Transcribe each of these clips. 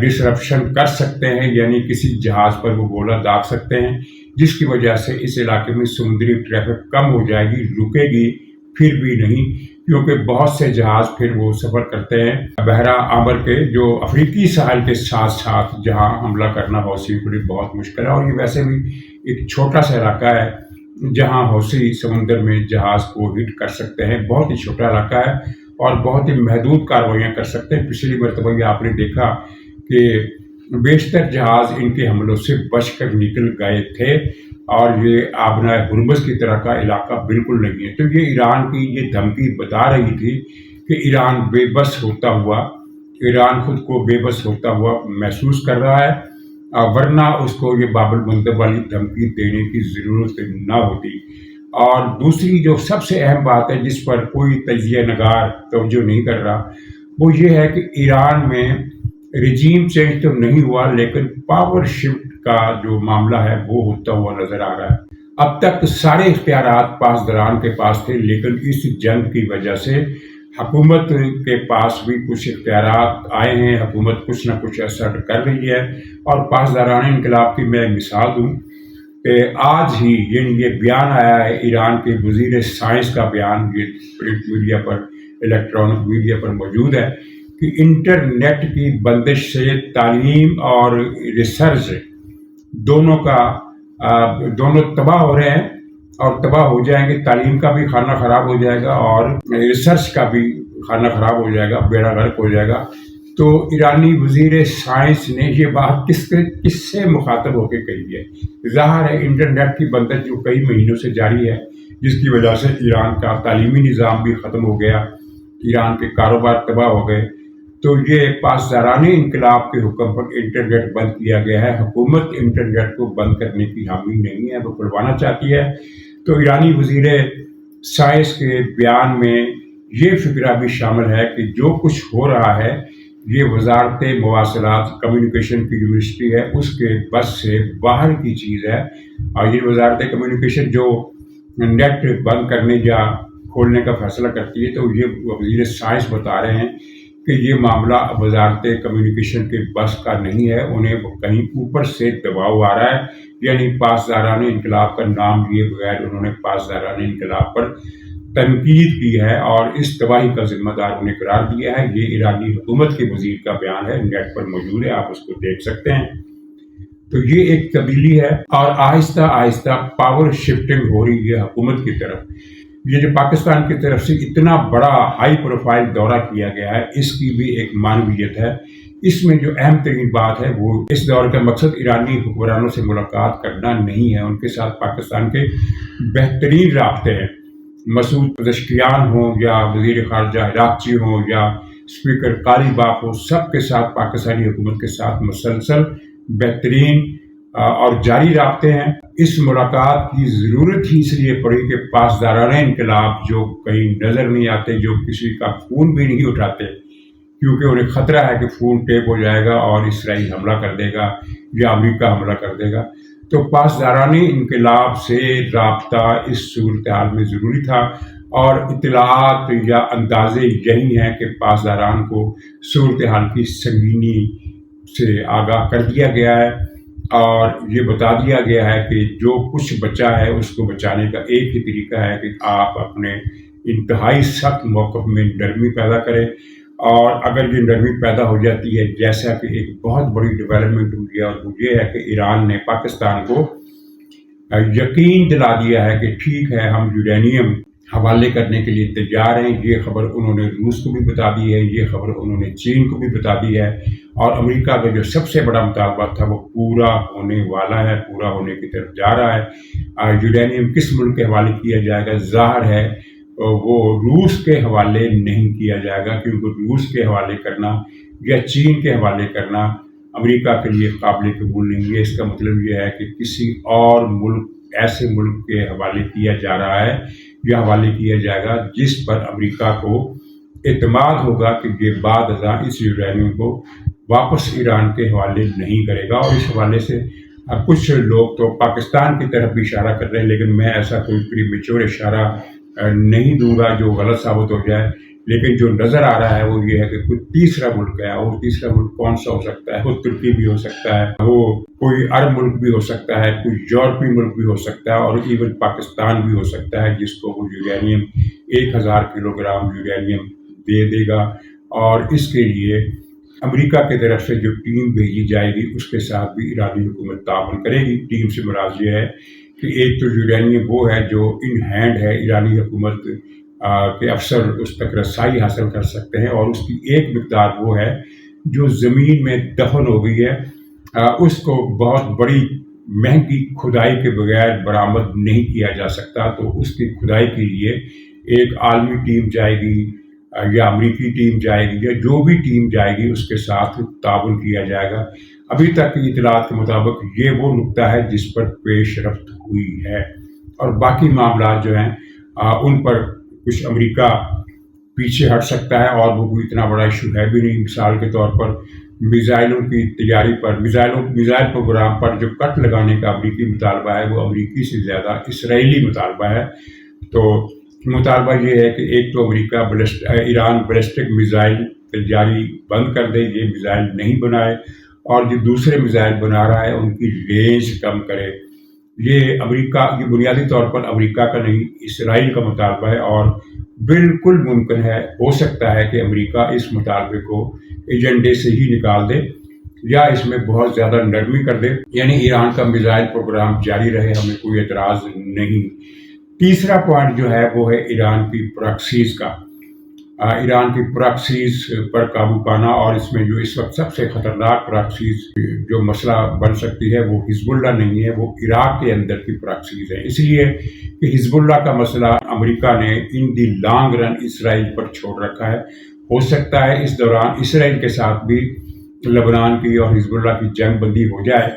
Disruption کر سکتے ہیں، یعنی کسی جہاز پر وہ گولہ داغ سکتے ہیں، جس کی وجہ سے اس علاقے میں سمندری ٹریفک کم ہو جائے گی، رکے گی پھر بھی نہیں، کیونکہ بہت سے جہاز پھر وہ سفر کرتے ہیں بحیرہ احمر کے جو افریقی ساحل کے ساتھ ساتھ، جہاں حملہ کرنا حوثیوں کے لیے بہت مشکل ہے، اور یہ ویسے بھی ایک چھوٹا سا علاقہ ہے جہاں حوثی سمندر میں جہاز کو ہٹ کر سکتے ہیں، بہت ہی چھوٹا علاقہ ہے اور بہت ہی محدود کارروائیاں کر سکتے ہیں۔ پچھلی مرتبہ یہ آپ نے دیکھا کہ بیشتر جہاز ان کے حملوں سے بچ کر نکل گئے تھے، اور یہ آبنائے ہرمز کی طرح کا علاقہ بالکل نہیں ہے۔ تو یہ ایران کی یہ دھمکی بتا رہی تھی کہ ایران بے بس ہوتا ہوا، ایران خود کو بے بس ہوتا ہوا محسوس کر رہا ہے، ورنہ اس کو یہ باب المندب والی دھمکی دینے کی ضرورت نہ ہوتی۔ اور دوسری جو سب سے اہم بات ہے جس پر کوئی تجزیہ نگار توجہ نہیں کر رہا، وہ یہ ہے کہ ایران میں رجیم چینج تو نہیں ہوا، لیکن پاور شفٹ کا جو معاملہ ہے وہ ہوتا ہوا نظر آ رہا ہے۔ اب تک سارے اختیارات پاسداران کے پاس تھے، لیکن اس جنگ کی وجہ سے حکومت کے پاس بھی کچھ اختیارات آئے ہیں، حکومت کچھ نہ کچھ اثر کر رہی ہے۔ اور پاسداران انقلاب کی میں مثال دوں کہ آج ہی یہ بیان آیا ہے ایران کے وزیر سائنس کا بیان، یہ پرنٹ میڈیا پر، الیکٹرانک میڈیا پر موجود ہے، کہ انٹرنیٹ کی بندش سے تعلیم اور ریسرچ دونوں تباہ ہو رہے ہیں اور تباہ ہو جائیں گے۔ تعلیم کا بھی خانہ خراب ہو جائے گا اور ریسرچ کا بھی خانہ خراب ہو جائے گا، بیڑا غرق ہو جائے گا۔ تو ایرانی وزیر سائنس نے یہ بات کس سے مخاطب ہو کے کہی ہے؟ ظاہر ہے انٹرنیٹ کی بندش جو کئی مہینوں سے جاری ہے، جس کی وجہ سے ایران کا تعلیمی نظام بھی ختم ہو گیا، ایران کے کاروبار تباہ ہو گئے۔ تو یہ پاسداران انقلاب کے حکم پر انٹرنیٹ بند کیا گیا ہے۔ حکومت انٹرنیٹ کو بند کرنے کی حامی نہیں ہے، وہ کھلوانا چاہتی ہے۔ تو ایرانی وزیر سائنس کے بیان میں یہ فکرہ بھی شامل ہے کہ جو کچھ ہو رہا ہے یہ وزارت مواصلات کمیونیکیشن کی یونیورسٹی ہے، اس کے بس سے باہر کی چیز ہے۔ اور یہ وزارت کمیونیکیشن جو نیٹ بند کرنے یا کھولنے کا فیصلہ کرتی ہے، تو یہ وزیر سائنس بتا رہے ہیں کہ یہ معاملہ وزارت کمیونیکیشن کے بس کا نہیں ہے، انہیں کہیں اوپر سے دباؤ آ رہا ہے۔ یعنی پاسداران انقلاب کا نام لیے بغیر انہوں نے پاسداران انقلاب پر تنقید کی ہے اور اس تباہی کا ذمہ دار انہیں قرار دیا ہے۔ یہ ایرانی حکومت کے وزیر کا بیان ہے، نیٹ پر موجود ہے، آپ اس کو دیکھ سکتے ہیں۔ تو یہ ایک تبدیلی ہے اور آہستہ آہستہ پاور شفٹنگ ہو رہی ہے حکومت کی طرف۔ یہ جو پاکستان کی طرف سے اتنا بڑا ہائی پروفائل دورہ کیا گیا ہے، اس کی بھی ایک معنویت ہے۔ اس میں جو اہم ترین بات ہے وہ اس دورے کا مقصد ایرانی حکمرانوں سے ملاقات کرنا نہیں ہے، ان کے ساتھ پاکستان کے بہترین رابطے ہیں۔ مسعود پزشکیان ہوں یا وزیر خارجہ عراقچی ہوں یا اسپیکر قاری باغ ہو، سب کے ساتھ پاکستانی حکومت کے ساتھ مسلسل بہترین اور جاری رابطے ہیں۔ اس ملاقات کی ضرورت ہی اس لیے پڑی کہ پاسداران انقلاب جو کہیں نظر نہیں آتے، جو کسی کا فون بھی نہیں اٹھاتے کیونکہ انہیں خطرہ ہے کہ فون ٹیپ ہو جائے گا اور اسرائیل حملہ کر دے گا یا امریکہ حملہ کر دے گا، تو پاسداران انقلاب سے رابطہ اس صورتحال میں ضروری تھا۔ اور اطلاعات یا اندازے یہی ہیں کہ پاسداران کو صورتحال کی سنگینی سے آگاہ کر دیا گیا ہے اور یہ بتا دیا گیا ہے کہ جو کچھ بچا ہے اس کو بچانے کا ایک ہی طریقہ ہے کہ آپ اپنے انتہائی سخت موقف میں نرمی پیدا کریں۔ اور اگر یہ نرمی پیدا ہو جاتی ہے، جیسا کہ ایک بہت بڑی ڈیولپمنٹ ہوئی ہے، اور وہ یہ ہے کہ ایران نے پاکستان کو یقین دلا دیا ہے کہ ٹھیک ہے ہم یورینیم حوالے کرنے کے لیے تیار ہیں۔ یہ خبر انہوں نے روس کو بھی بتا دی ہے، یہ خبر انہوں نے چین کو بھی بتا دی ہے، اور امریکہ کا جو سب سے بڑا مطالبہ تھا وہ پورا ہونے والا ہے، پورا ہونے کی طرف جا رہا ہے۔ یورینیم کس ملک کے حوالے کیا جائے گا؟ ظاہر ہے وہ روس کے حوالے نہیں کیا جائے گا، کیونکہ روس کے حوالے کرنا یا چین کے حوالے کرنا امریکہ کے لیے قابل قبول نہیں ہے۔ اس کا مطلب یہ ہے کہ کسی اور ملک، ایسے ملک کے حوالے کیا جا رہا ہے یا حوالے کیا جائے گا جس پر امریکہ کو اعتماد ہوگا کہ یہ بعد ازاں اس یورینیم کو واپس ایران کے حوالے نہیں کرے گا۔ اور اس حوالے سے کچھ لوگ تو پاکستان کی طرف بھی اشارہ کر رہے ہیں، لیکن میں ایسا کوئی پری میچور اشارہ نہیں دوں گا جو غلط ثابت ہو جائے۔ لیکن جو نظر آ رہا ہے وہ یہ ہے کہ کوئی تیسرا ملک ہے، اور تیسرا ملک کون سا ہو سکتا ہے؟ وہ ترکی بھی ہو سکتا ہے، وہ کوئی عرب ملک بھی ہو سکتا ہے، کوئی یورپی ملک بھی ہو سکتا ہے، اور ایون پاکستان بھی ہو سکتا ہے، جس کو وہ یورینیم 1000 کلو گرام یورینیم دے گا۔ اور اس کے لیے امریکہ کی طرف سے جو ٹیم بھیجی جائے گی اس کے ساتھ بھی ایرانی حکومت تعاون کرے گی۔ ٹیم سے مراد یہ ہے کہ ایک تو یورینیم وہ ہے جو ان ہینڈ ہے، ایرانی حکومت کے افسر اس تک رسائی حاصل کر سکتے ہیں، اور اس کی ایک مقدار وہ ہے جو زمین میں دفن ہو گئی ہے، اس کو بہت بڑی مہنگی کھدائی کے بغیر برآمد نہیں کیا جا سکتا، تو اس کی کھدائی کے لیے ایک عالمی ٹیم جائے گی یا امریکی ٹیم جائے گی، یا جو بھی ٹیم جائے گی اس کے ساتھ تعاون کیا جائے گا۔ ابھی تک کی اطلاعات کے مطابق یہ وہ نقطہ ہے جس پر پیش رفت ہوئی ہے، اور باقی معاملات جو ہیں ان پر کچھ امریکہ پیچھے ہٹ سکتا ہے، اور وہ کوئی اتنا بڑا ایشو ہے بھی نہیں۔ مثال کے طور پر میزائلوں کی تیاری پر، میزائل پروگرام پر جو کٹ لگانے کا امریکی مطالبہ ہے وہ امریکی سے زیادہ اسرائیلی مطالبہ ہے۔ تو مطالبہ یہ ہے کہ ایک تو امریکہ ایران بیلسٹک میزائل تیاری بند کر دے، یہ میزائل نہیں بنائے، اور جو دوسرے میزائل بنا رہا ہے ان کی رینج کم کرے۔ یہ بنیادی طور پر امریکہ کا نہیں، اسرائیل کا مطالبہ ہے، اور بالکل ممکن ہے، ہو سکتا ہے کہ امریکہ اس مطالبے کو ایجنڈے سے ہی نکال دے یا اس میں بہت زیادہ نرمی کر دے، یعنی ایران کا میزائل پروگرام جاری رہے، ہمیں کوئی اعتراض نہیں۔ تیسرا پوائنٹ جو ہے وہ ہے ایران کی پراکسیز کا، ایران کی پراکسیز پر قابو پانا، اور اس میں جو اس وقت سب سے خطرناک پراکسیز جو مسئلہ بن سکتی ہے وہ حزب اللہ نہیں ہے، وہ عراق کے اندر کی پراکسیز ہے، اس لیے کہ حزب اللہ کا مسئلہ امریکہ نے ان دی لانگ رن اسرائیل پر چھوڑ رکھا ہے۔ ہو سکتا ہے اس دوران اسرائیل کے ساتھ بھی لبنان کی اور حزب اللہ کی جنگ بندی ہو جائے،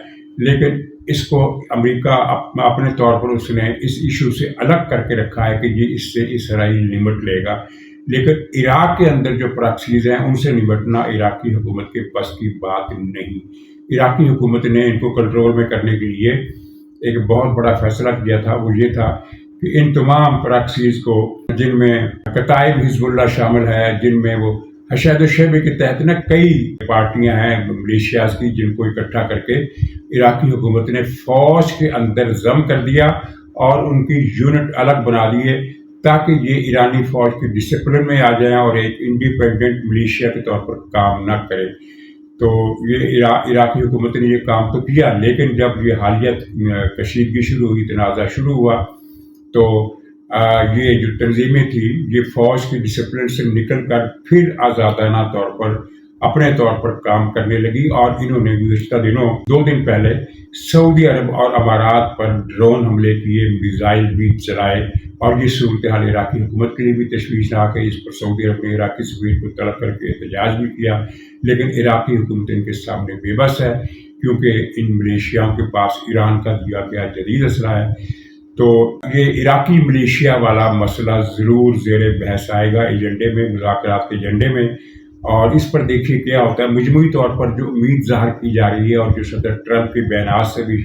لیکن اس کو امریکہ اپنے طور پر اس نے اس ایشو سے الگ کر کے رکھا ہے کہ یہ اس سے اسرائیل نمٹ لے گا، لیکن عراق کے اندر جو پراکسیز ہیں ان سے نمٹنا عراقی حکومت کے بس کی بات نہیں۔ عراقی حکومت نے ان کو کنٹرول میں کرنے کے لیے ایک بہت بڑا فیصلہ کیا تھا، وہ یہ تھا کہ ان تمام پراکسیز کو، جن میں کتائب حزب اللہ شامل ہے، جن میں وہ حشد الشعبہ کے تحت کئی پارٹیاں ہیں ملیشیاز کی، جن کو اکٹھا کر کے عراقی حکومت نے فوج کے اندر ضم کر دیا اور ان کی یونٹ الگ بنا دیے تاکہ یہ ایرانی فوج کی ڈسپلن میں آ جائیں اور ایک انڈیپینڈنٹ ملیشیا کے طور پر کام نہ کرے۔ تو یہ عراقی حکومت نے یہ کام تو کیا، لیکن جب یہ حالیہ کشیدگی شروع ہوئی، تنازع شروع ہوا، تو یہ جو تنظیمیں تھیں یہ فوج کی ڈسپلن سے نکل کر پھر آزادانہ طور پر اپنے طور پر کام کرنے لگی، اور انہوں نے گزشتہ دنوں 2 دن پہلے سعودی عرب اور امارات پر ڈرون حملے کیے، میزائل بھی چلائے، اور یہ صورتحال عراقی حکومت کے لیے بھی تشویشناک ہے۔ اس پر سعودی عرب نے عراقی سفیر کو طلب کر کے احتجاج بھی کیا، لیکن عراقی حکومت ان کے سامنے بے بس ہے، کیونکہ ان ملیشیاؤں کے پاس ایران کا دیا گیا جدید اسلحہ ہے۔ تو یہ عراقی ملیشیا والا مسئلہ ضرور زیر بحث آئے گا ایجنڈے میں، مذاکرات کے ایجنڈے میں، اور اس پر دیکھیے کیا ہوتا ہے۔ مجموعی طور پر جو امید ظاہر کی جا رہی ہے، اور جو صدر ٹرمپ کے بیانات سے بھی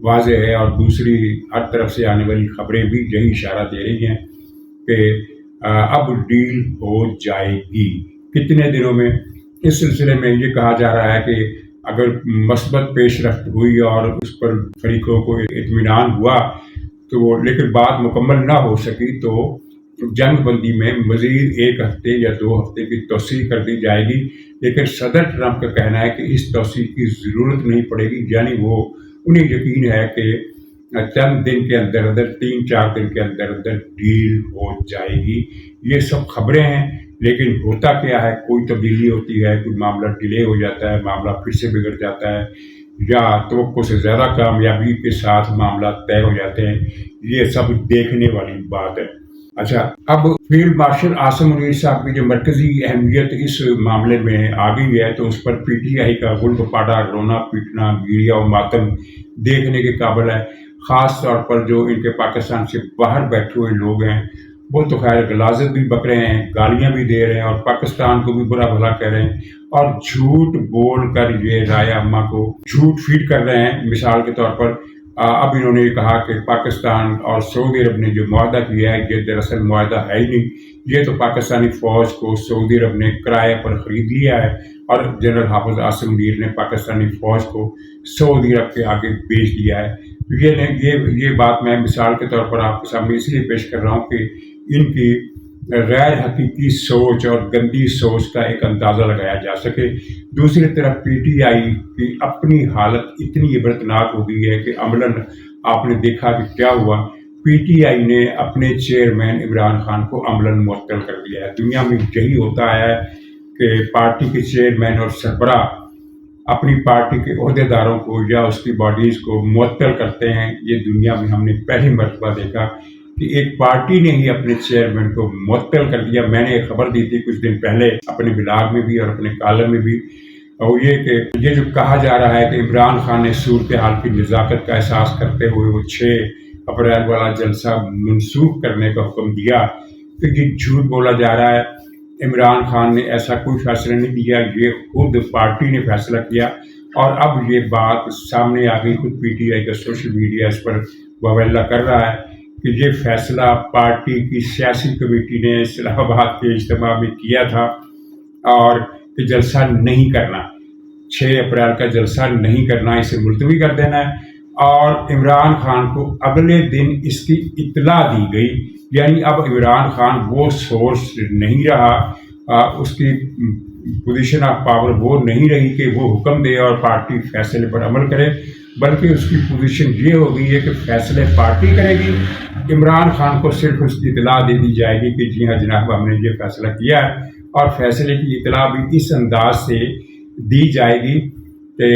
واضح ہے، اور دوسری ہر طرف سے آنے والی خبریں بھی یہی اشارہ دے رہی ہیں کہ اب ڈیل ہو جائے گی کتنے دنوں میں۔ اس سلسلے میں یہ کہا جا رہا ہے کہ اگر مثبت پیش رفت ہوئی اور اس پر فریقوں کو اطمینان ہوا تو، لیکن بات مکمل نہ ہو سکی، تو جنگ بندی میں مزید 1 ہفتے یا 2 ہفتے کی توسیع کر دی جائے گی، لیکن صدر ٹرمپ کا کہنا ہے کہ اس توسیع کی ضرورت نہیں پڑے گی، یعنی وہ انہیں یقین ہے کہ چند دن کے اندر 3-4 دن کے اندر ڈیل ہو جائے گی۔ یہ سب خبریں ہیں، لیکن ہوتا کیا ہے، کوئی تبدیلی ہوتی ہے، کوئی معاملہ ڈیلے ہو جاتا ہے، معاملہ پھر سے بگڑ جاتا ہے، یا توقع سے زیادہ کامیابی کے ساتھ معاملات طے ہو جاتے ہیں۔ یہ سب دیکھنے والی بات ہے۔ اچھا، اب فیلڈ مارشل عاصم منیر صاحب کی جو مرکزی اہمیت اس معاملے میں آ گئی ہے، تو اس پر پی ٹی آئی کا گل گپاٹا، رونا پیٹنا، گیریا و ماتم دیکھنے کے قابل ہے۔ خاص طور پر جو ان کے پاکستان سے باہر بیٹھے ہوئے لوگ ہیں، وہ تو خیر غلاظت بھی بک رہے ہیں، گالیاں بھی دے رہے ہیں، اور پاکستان کو بھی برا بھلا کہہ رہے ہیں، اور جھوٹ بول کر یہ رائے عامہ کو جھوٹ فیڈ کر رہے ہیں۔ مثال کے طور پر اب انہوں نے کہا کہ پاکستان اور سعودی عرب نے جو معاہدہ کیا ہے یہ دراصل معاہدہ ہے ہی نہیں، یہ تو پاکستانی فوج کو سعودی عرب نے کرایہ پر خرید لیا ہے، اور جنرل حافظ عاصم منیر نے پاکستانی فوج کو سعودی عرب کے آگے بیچ دیا ہے۔ یہ بات میں مثال کے طور پر آپ کے سامنے اس لیے پیش کر رہا ہوں کہ ان کی غیر حقیقی سوچ اور گندی سوچ کا ایک اندازہ لگایا جا سکے۔ دوسری طرف پی ٹی آئی کی اپنی حالت اتنی عبرتناک ہو گئی ہے کہ عملاً آپ نے دیکھا کہ کیا ہوا، پی ٹی آئی نے اپنے چیئرمین عمران خان کو عملاً معطل کر دیا ہے۔ دنیا میں یہی ہوتا ہے کہ پارٹی کے چیئرمین اور سربراہ اپنی پارٹی کے عہدیداروں کو یا اس کی باڈیز کو معطل کرتے ہیں۔ یہ دنیا میں ہم نے پہلی مرتبہ دیکھا کہ ایک پارٹی نے ہی اپنے چیئرمین کو معطل کر دیا۔ میں نے ایک خبر دی تھی کچھ دن پہلے اپنے بلاگ میں بھی اور اپنے کالم میں بھی، اور یہ کہ یہ جو کہا جا رہا ہے کہ عمران خان نے صورتحال کی نزاکت کا احساس کرتے ہوئے وہ 6 اپریل والا جلسہ منسوخ کرنے کا حکم دیا، تو یہ جھوٹ بولا جا رہا ہے۔ عمران خان نے ایسا کوئی فیصلہ نہیں دیا، یہ خود پارٹی نے فیصلہ کیا، اور اب یہ بات سامنے آ گئی، خود پی ٹی آئی کا سوشل میڈیا اس پر واویلا کر رہا ہے کہ یہ فیصلہ پارٹی کی سیاسی کمیٹی نے اسلام آباد کے اجتماع میں کیا تھا، اور کہ جلسہ نہیں کرنا، 6 اپریل کا جلسہ نہیں کرنا، اسے ملتوی کر دینا ہے۔ اور عمران خان کو اگلے دن اس کی اطلاع دی گئی، یعنی اب عمران خان وہ سورس نہیں رہا، اس کی پوزیشن آف پاور وہ نہیں رہی کہ وہ حکم دے اور پارٹی فیصلے پر عمل کرے، بلکہ اس کی پوزیشن یہ ہو گئی ہے کہ فیصلے پارٹی کرے گی، عمران خان کو صرف اس کی اطلاع دے دی جائے گی کہ جی ہاں جناب ہم نے یہ فیصلہ کیا ہے، اور فیصلے کی اطلاع بھی اس انداز سے دی جائے گی کہ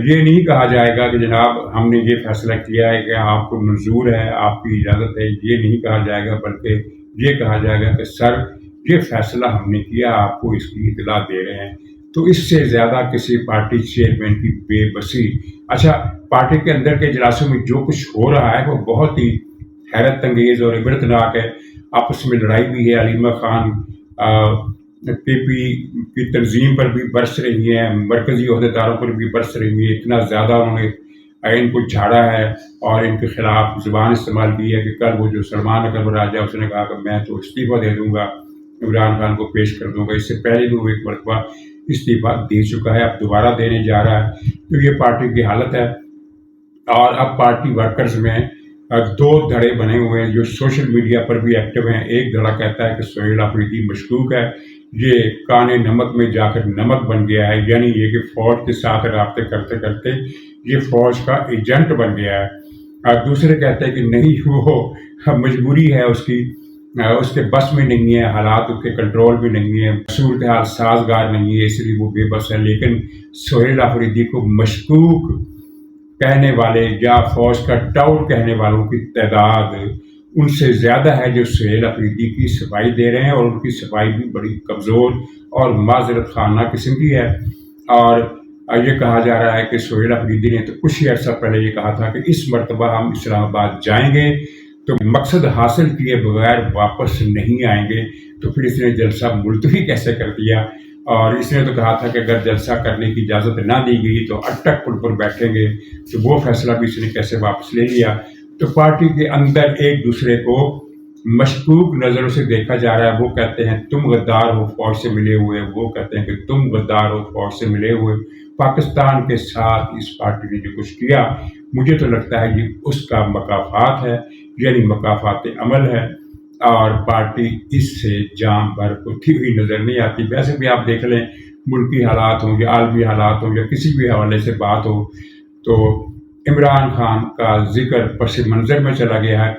یہ نہیں کہا جائے گا کہ جناب ہم نے یہ فیصلہ کیا ہے کہ آپ کو منظور ہے، آپ کی اجازت ہے، یہ نہیں کہا جائے گا، بلکہ یہ کہا جائے گا کہ سر یہ فیصلہ ہم نے کیا، آپ کو اس کی اطلاع دے رہے ہیں۔ تو اس سے زیادہ کسی پارٹی چیئرمین کی بے بسی۔ اچھا، پارٹی کے اندر کے اجلاسوں میں جو کچھ ہو رہا ہے وہ بہت ہی حیرت انگیز اور عبرتناک ہے۔ آپس میں لڑائی بھی ہے، علیمہ خان پی پی کی تنظیم پر بھی برس رہی ہیں، مرکزی عہدیداروں پر بھی برس رہی ہیں، اتنا زیادہ انہوں نے ان کو جھاڑا ہے اور ان کے خلاف زبان استعمال کی ہے کہ کل وہ جو سلمان اکبر راجہ اس نے کہا کہ میں تو استعفیٰ دے دوں گا، عمران خان کو پیش کر دوں گا۔ اس سے پہلے بھی وہ ایک مرتبہ استعفیٰ دے چکا ہے، اب دوبارہ دینے جا رہا ہے۔ تو یہ پارٹی کی حالت ہے، اور اب پارٹی ورکرز میں 2 دھڑے بنے ہوئے ہیں جو سوشل میڈیا پر بھی ایکٹیو ہیں۔ ایک دھڑا کہتا ہے کہ سہیل آفریدی مشکوک ہے، یہ کانے نمک میں جا کر نمک بن گیا ہے، یعنی یہ کہ فوج کے ساتھ رابطے کرتے کرتے یہ فوج کا ایجنٹ بن گیا ہے۔ اور دوسرے کہتے ہیں کہ نہیں، وہ مجبوری ہے اس کی، اس کے بس میں نہیں ہے، حالات اس کے کنٹرول میں نہیں ہے، صورتحال سازگار نہیں ہے، اس لیے وہ بے بس ہے۔ لیکن سہیل آفریدی کو مشکوک کہنے والے یا فوج کا ٹاؤٹ کہنے والوں کی تعداد ان سے زیادہ ہے جو سہیل آفریدی کی صفائی دے رہے ہیں، اور ان کی صفائی بھی بڑی کمزور اور معذرت خانہ قسم کی ہے۔ اور یہ کہا جا رہا ہے کہ سہیل آفریدی نے تو کچھ ہی عرصہ پہلے یہ کہا تھا کہ اس مرتبہ ہم اسلام آباد جائیں گے تو مقصد حاصل کیے بغیر واپس نہیں آئیں گے۔ تو پھر اس نے جلسہ ملتوی کیسے کر دیا؟ اور اس نے تو کہا تھا کہ اگر جلسہ کرنے کی اجازت نہ دی گئی تو اٹک پل پر بیٹھیں گے، تو وہ فیصلہ بھی اس نے کیسے واپس لے لیا؟ تو پارٹی کے اندر ایک دوسرے کو مشکوک نظروں سے دیکھا جا رہا ہے۔ وہ کہتے ہیں تم غدار ہو فوج سے ملے ہوئے، وہ کہتے ہیں کہ تم غدار ہو فوج سے ملے ہوئے۔ پاکستان کے ساتھ اس پارٹی نے جو کچھ کیا، مجھے تو لگتا ہے یہ اس کا مکافات ہے، یعنی مکافات عمل ہے، اور پارٹی اس سے جام بھر اٹھی ہوئی نظر نہیں آتی۔ ویسے بھی آپ دیکھ لیں، ملکی حالات ہوں یا عالمی حالات ہوں یا کسی بھی حوالے سے بات ہو، تو عمران خان کا ذکر پس منظر میں چلا گیا ہے،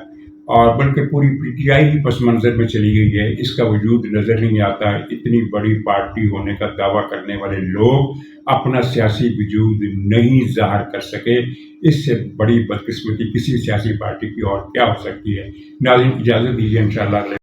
اور بلکہ پوری پی ٹی آئی ہی پس منظر میں چلی گئی ہے، اس کا وجود نظر نہیں آتا ہے۔ اتنی بڑی پارٹی ہونے کا دعویٰ کرنے والے لوگ اپنا سیاسی وجود نہیں ظاہر کر سکے، اس سے بڑی بدقسمتی کسی سیاسی پارٹی کی اور کیا ہو سکتی ہے؟ ناظرین اجازت دیجیے، انشاءاللہ